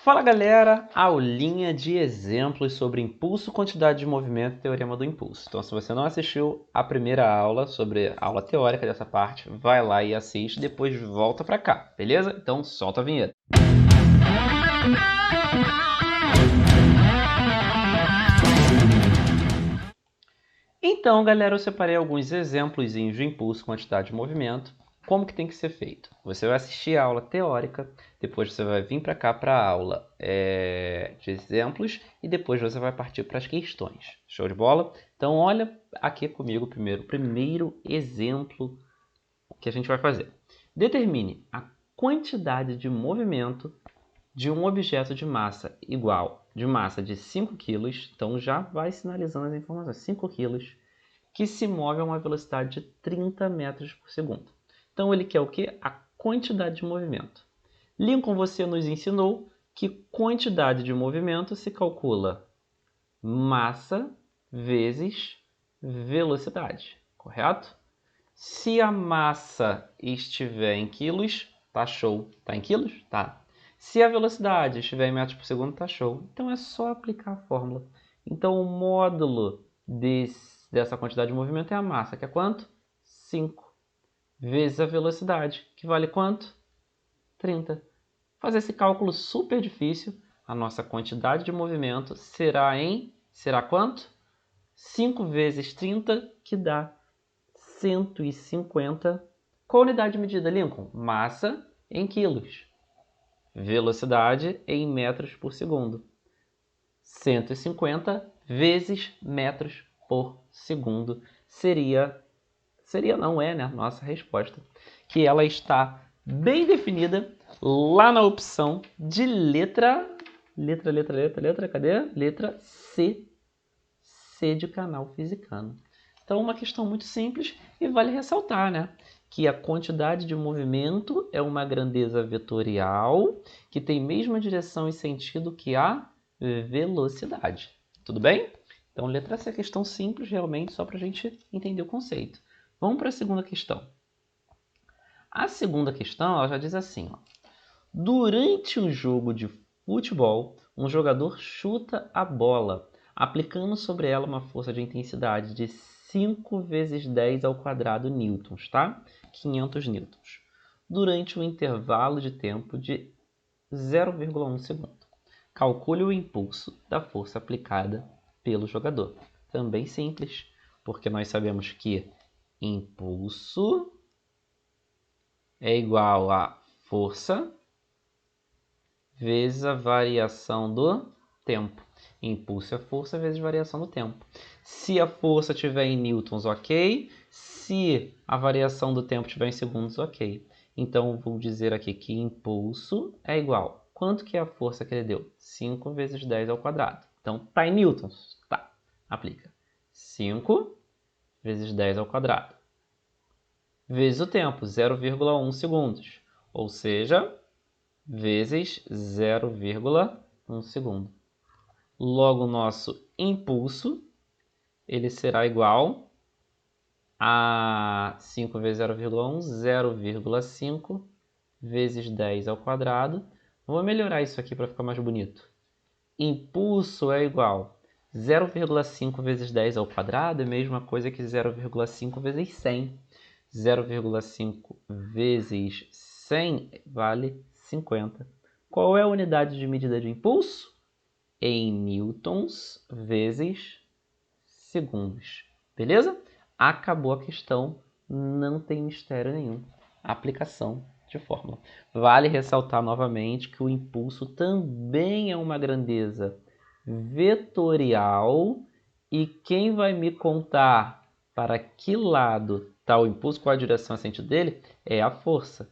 Fala galera, aulinha de exemplos sobre impulso, quantidade de movimento e teorema do impulso. Então se você não assistiu a primeira aula sobre a aula teórica dessa parte, vai lá e assiste, depois volta pra cá, beleza? Então solta a vinheta. Então galera, eu separei alguns exemplos de impulso, quantidade de movimento. Como que tem que ser feito? Você vai assistir a aula teórica, depois você vai vir para cá para a aula de exemplos e depois você vai partir para as questões. Show de bola? Então olha aqui comigo primeiro, o primeiro exemplo que a gente vai fazer. Determine a quantidade de movimento de um objeto de massa igual, de massa de 5 kg, então já vai sinalizando as informações, 5 kg, que se move a uma velocidade de 30 metros por segundo. Então ele quer o quê? A quantidade de movimento. Lincoln, você nos ensinou que quantidade de movimento se calcula massa vezes velocidade, correto? Se a massa estiver em quilos, tá show. Tá em quilos? Tá. Se a velocidade estiver em metros por segundo, tá show. Então é só aplicar a fórmula. Então o módulo dessa quantidade de movimento é a massa, que é quanto? 5 vezes a velocidade, que vale quanto? 30. Fazer esse cálculo super difícil, a nossa quantidade de movimento será quanto? 5 vezes 30, que dá 150. Qual unidade de medida, Lincoln? Massa em quilos. Velocidade em metros por segundo. 150 vezes metros por segundo não é, né? Nossa resposta. Que ela está bem definida lá na opção de letra, cadê? Letra C. C de canal fisicano. Então, uma questão muito simples e vale ressaltar, né? Que a quantidade de movimento é uma grandeza vetorial que tem mesma direção e sentido que a velocidade. Tudo bem? Então, letra C é questão simples, realmente, só para a gente entender o conceito. Vamos para a segunda questão. A segunda questão ela já diz assim, ó. Durante um jogo de futebol, um jogador chuta a bola, aplicando sobre ela uma força de intensidade de 5 vezes 10 ao quadrado newtons, tá? 500 newtons. Durante um intervalo de tempo de 0,1 segundo. Calcule o impulso da força aplicada pelo jogador. Também simples, porque nós sabemos que impulso é igual a força vezes a variação do tempo. Impulso é força vezes variação do tempo. Se a força estiver em newtons, ok. Se a variação do tempo estiver em segundos, ok. Então, vou dizer aqui que impulso é igual. Quanto que é a força que ele deu? 5 vezes 10 ao quadrado. Então, tá em newtons? Tá. Aplica. 5 vezes 10 ao quadrado. Vezes o tempo, 0,1 segundos. Ou seja, vezes 0,1 segundo. Logo, o nosso impulso ele será igual a 5 vezes 0,1, 0,5 vezes 10 ao quadrado. Vou melhorar isso aqui para ficar mais bonito. Impulso é igual a 0,5 vezes 10 ao quadrado, é a mesma coisa que 0,5 vezes 100. 0,5 vezes 100 vale 50. Qual é a unidade de medida de impulso? Em newtons vezes segundos. Beleza? Acabou a questão, não tem mistério nenhum. Aplicação de fórmula. Vale ressaltar novamente que o impulso também é uma grandeza vetorial e quem vai me contar para que lado está o impulso, qual a direção e sentido dele, é a força.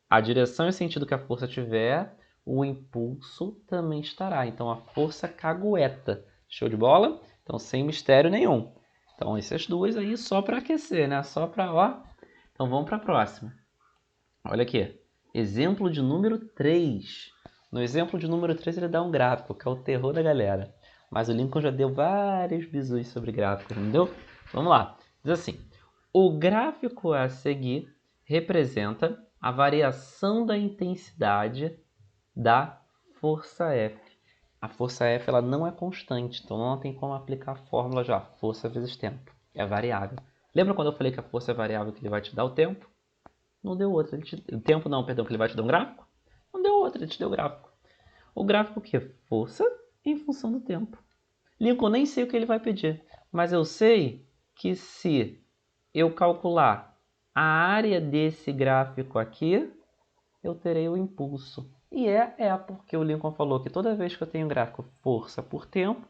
A direção e o sentido que a força tiver, o impulso também estará. Então, a força cagueta. Show de bola? Então, sem mistério nenhum. Então, essas duas aí só para aquecer, né? Só para, ó. Então, vamos para a próxima. Olha aqui. Exemplo de número 3. No exemplo de número 3, ele dá um gráfico, que é o terror da galera. Mas o Lincoln já deu vários bisus sobre gráficos, entendeu? Vamos lá. Diz assim. O gráfico a seguir representa a variação da intensidade da força F. A força F ela não é constante, então não tem como aplicar a fórmula já. Força vezes tempo. É variável. Lembra quando eu falei que a força é variável, que ele vai te dar o tempo? Não deu outra. O tempo não, perdão, que ele vai te dar um gráfico? Não deu outra, ele te deu o gráfico. O gráfico o quê? Força em função do tempo. Lincoln, nem sei o que ele vai pedir, mas eu sei que se eu calcular a área desse gráfico aqui, eu terei o impulso. E porque o Lincoln falou que toda vez que eu tenho um gráfico força por tempo,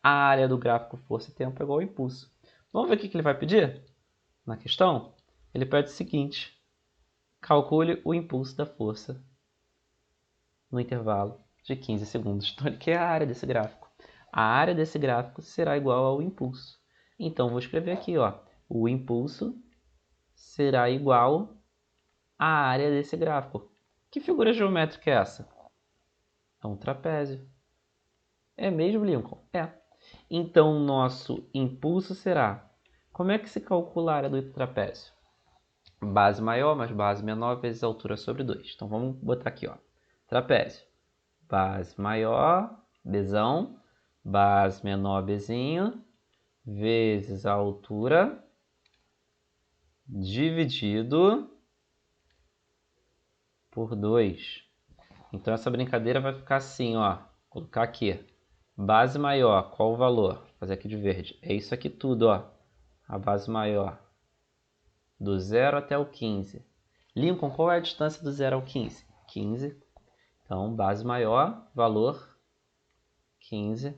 a área do gráfico força e tempo é igual ao impulso. Vamos ver o que ele vai pedir? Na questão, ele pede o seguinte: calcule o impulso da força no intervalo de 15 segundos. Então ele quer a área desse gráfico. A área desse gráfico será igual ao impulso. Então vou escrever aqui, ó, o impulso será igual à área desse gráfico. Que figura geométrica é essa? É um trapézio. É mesmo, Lincoln? É. Então, nosso impulso será... Como é que se calcula a área do trapézio? Base maior mais base menor vezes altura sobre 2. Então, vamos botar aqui, ó. Trapézio. Base maior, Bzão, base menor, Bzinho, vezes a altura, dividido por 2. Então, essa brincadeira vai ficar assim, ó. Vou colocar aqui. Base maior, qual o valor? Vou fazer aqui de verde. É isso aqui tudo, ó. A base maior. Do 0 até o 15. Lincoln, qual é a distância do 0 ao 15? 15. Então, base maior, valor 15.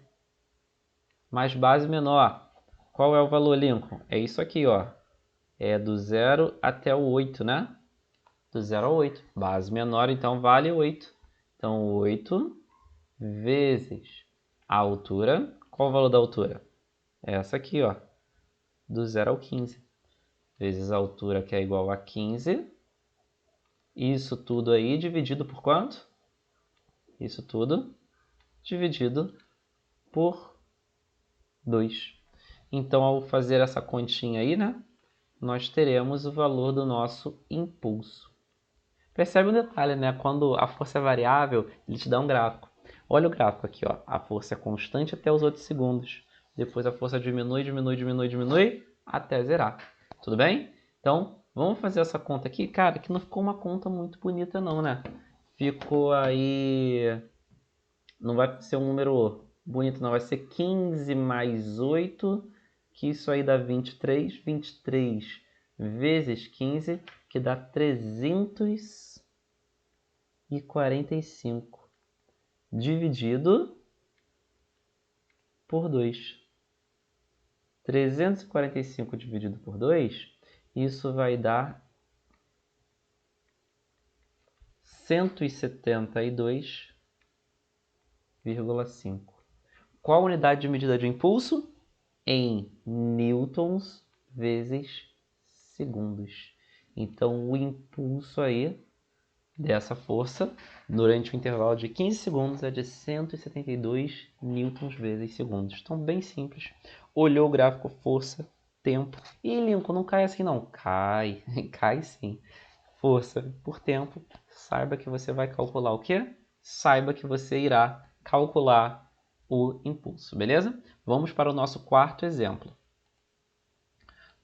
Mais base menor. Qual é o valor, Lincoln? É isso aqui, ó. É do 0 até o 8, né? Do 0 ao 8. Base menor, então, vale 8. Então, 8 vezes a altura. Qual o valor da altura? É essa aqui, ó. Do 0 ao 15. Vezes a altura, que é igual a 15. Isso tudo aí dividido por quanto? Isso tudo dividido por 2. Então, ao fazer essa continha aí, né? Nós teremos o valor do nosso impulso. Percebe um detalhe, né? Quando a força é variável, ele te dá um gráfico. Olha o gráfico aqui, ó. A força é constante até os 8 segundos. Depois a força diminui, diminui, diminui, diminui, até zerar. Tudo bem? Então, vamos fazer essa conta aqui. Cara, que não ficou uma conta muito bonita não, né? Ficou aí... Não vai ser um número bonito não. Vai ser 15 mais 8, que isso aí dá 23. 23 vezes 15, que dá 345. Dividido por 2. 345 dividido por 2, isso vai dar 172,5. Qual a unidade de medida de impulso? Em newtons vezes segundos. Então, o impulso aí dessa força durante o intervalo de 15 segundos é de 172 newtons vezes segundos. Então, bem simples. Olhou o gráfico força, tempo. E Lincoln, não cai assim não. Cai, cai sim. Força por tempo. Saiba que você vai calcular o quê? Saiba que você irá calcular o impulso, beleza? Vamos para o nosso quarto exemplo.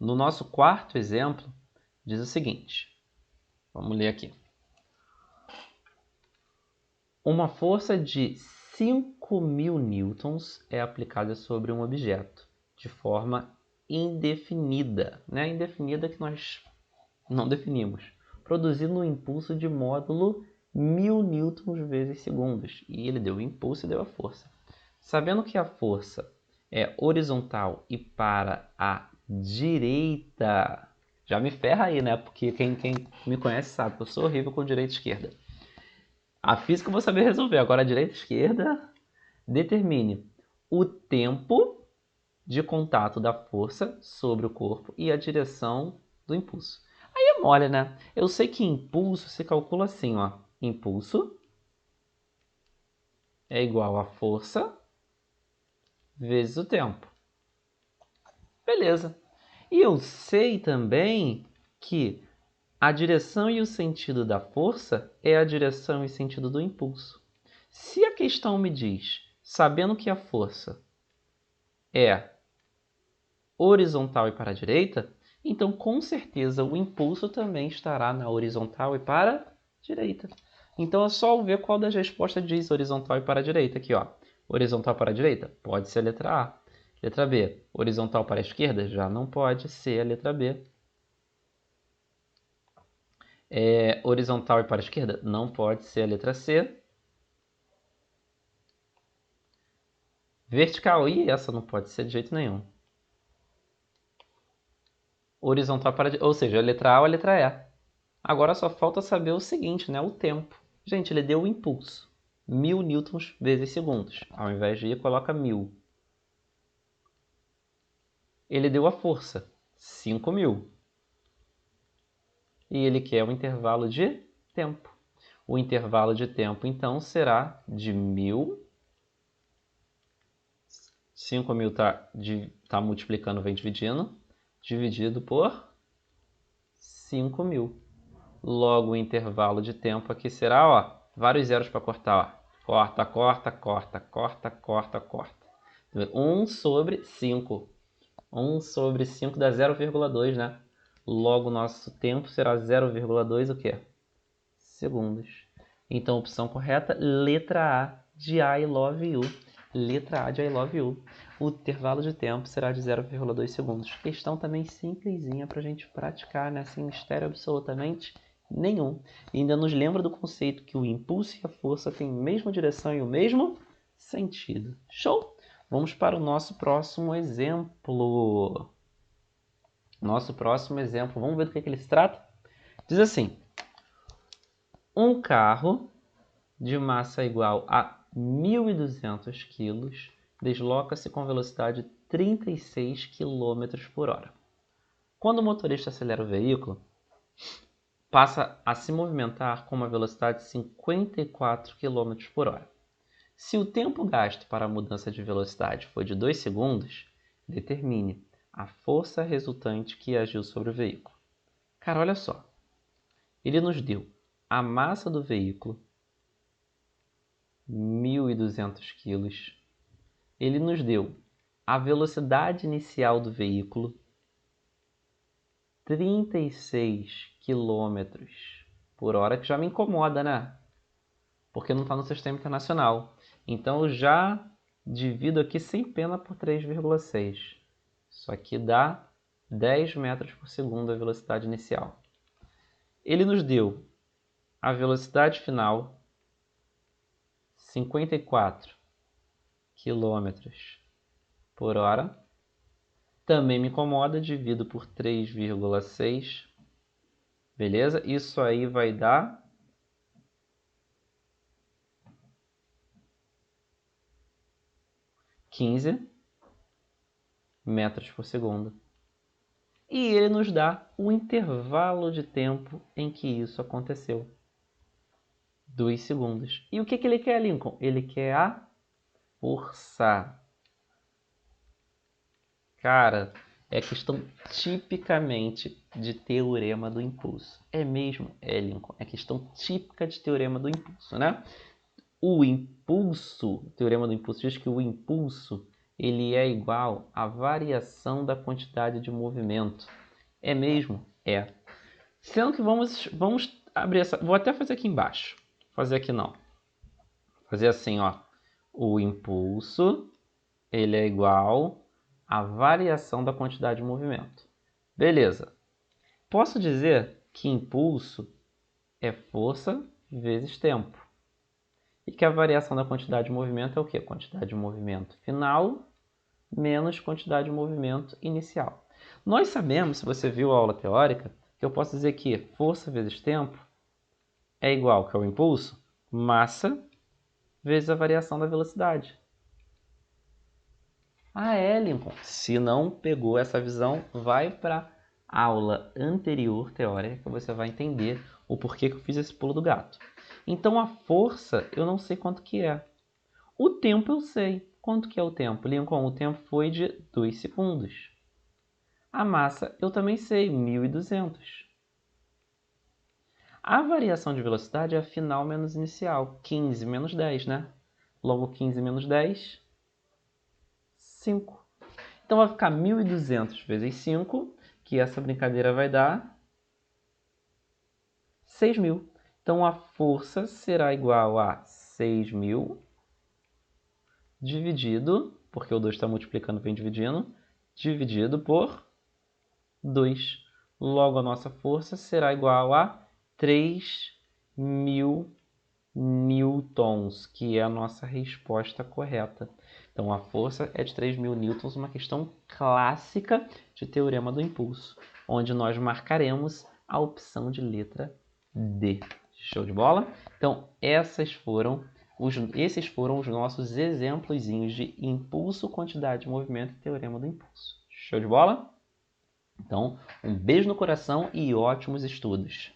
No nosso quarto exemplo, diz o seguinte. Vamos ler aqui. Uma força de 5.000 newtons é aplicada sobre um objeto de forma indefinida, né? Indefinida que nós não definimos, produzindo um impulso de módulo 1.000 newtons vezes segundos. E ele deu o impulso e deu a força. Sabendo que a força é horizontal e para a direita, já me ferra aí, né? Porque quem me conhece sabe que eu sou horrível com direita e esquerda. A física eu vou saber resolver. Agora a direita e esquerda, determine o tempo de contato da força sobre o corpo e a direção do impulso. Aí é mole, né? Eu sei que impulso se calcula assim, ó. Impulso é igual a força vezes o tempo. Beleza. E eu sei também que a direção e o sentido da força é a direção e sentido do impulso. Se a questão me diz, sabendo que a força é horizontal e para a direita, então com certeza o impulso também estará na horizontal e para a direita. Então é só ver qual das respostas diz horizontal e para a direita. Aqui, ó. Horizontal para a direita? Pode ser a letra A. Letra B. Horizontal para a esquerda? Já não pode ser a letra B. Horizontal e para a esquerda? Não pode ser a letra C. Vertical? E essa não pode ser de jeito nenhum. Horizontal para... Ou seja, a letra A ou a letra E. Agora só falta saber o seguinte, né? O tempo. Gente, ele deu o impulso. 1000 newtons vezes segundos. Ao invés de ir, coloca 1000. Ele deu a força. 5000. E ele quer o intervalo de tempo. O intervalo de tempo, então, será de 1000. 5000 tá multiplicando, vem dividindo. Dividido por 5000. Logo, o intervalo de tempo aqui será, ó, vários zeros para cortar, ó. Corta, corta, corta, corta, corta, corta. 1 sobre 5. 1 sobre 5 dá 0,2, né? Logo, nosso tempo será 0,2 o quê? Segundos. Então, opção correta, letra A de I love you. Letra A de I love you. O intervalo de tempo será de 0,2 segundos. Questão também simplesinha para a gente praticar, né? Sem mistério absolutamente nenhum. E ainda nos lembra do conceito que o impulso e a força têm a mesma direção e o mesmo sentido. Show? Vamos para o nosso próximo exemplo. Nosso próximo exemplo. Vamos ver do que ele se trata? Diz assim: um carro de massa igual a 1.200 kg desloca-se com velocidade de 36 km por hora. Quando o motorista acelera o veículo, passa a se movimentar com uma velocidade de 54 km por hora. Se o tempo gasto para a mudança de velocidade foi de 2 segundos, determine a força resultante que agiu sobre o veículo. Cara, olha só. Ele nos deu a massa do veículo, 1.200 kg. Ele nos deu a velocidade inicial do veículo, 36 km por hora, que já me incomoda, né? Porque não está no sistema internacional. Então eu já divido aqui sem pena por 3,6. Isso aqui dá 10 metros por segundo a velocidade inicial. Ele nos deu a velocidade final, 54 km por hora. Também me incomoda, divido por 3,6. Beleza? Isso aí vai dar 15 metros por segundo. E ele nos dá o intervalo de tempo em que isso aconteceu. 2 segundos. E o que ele quer, Lincoln? Ele quer a força. Cara, é questão tipicamente de teorema do impulso. É mesmo? É, Lincoln. É questão típica de teorema do impulso, né? O teorema do impulso diz que o impulso ele é igual à variação da quantidade de movimento. É mesmo? É. Sendo que vamos abrir essa... Vou até fazer aqui embaixo. Fazer aqui não. Fazer assim, ó. O impulso ele é igual à variação da quantidade de movimento. Beleza. Posso dizer que impulso é força vezes tempo. E que a variação da quantidade de movimento é o quê? Quantidade de movimento final menos quantidade de movimento inicial. Nós sabemos, se você viu a aula teórica, que eu posso dizer que força vezes tempo é igual que ao impulso, massa vezes a variação da velocidade. Ah, é, Lincoln. Se não pegou essa visão, vai para a aula anterior teórica que você vai entender o porquê que eu fiz esse pulo do gato. Então a força eu não sei quanto que é. O tempo eu sei. Quanto que é o tempo? Lincoln, o tempo foi de 2 segundos. A massa eu também sei, 1.200. A variação de velocidade é a final menos inicial. 15 menos 10, né? Logo 15 menos 10, 5. Então vai ficar 1.200 vezes 5, que essa brincadeira vai dar 6.000. Então a força será igual a 6.000 dividido, porque o 2 está multiplicando, vem dividindo, dividido por 2. Logo, a nossa força será igual a 3.000 newtons, que é a nossa resposta correta. Então, a força é de 3.000 newtons, uma questão clássica de teorema do impulso, onde nós marcaremos a opção de letra D. Show de bola? Então, esses foram os nossos exemplozinhos de impulso, quantidade, movimento e teorema do impulso. Show de bola? Então, um beijo no coração e ótimos estudos!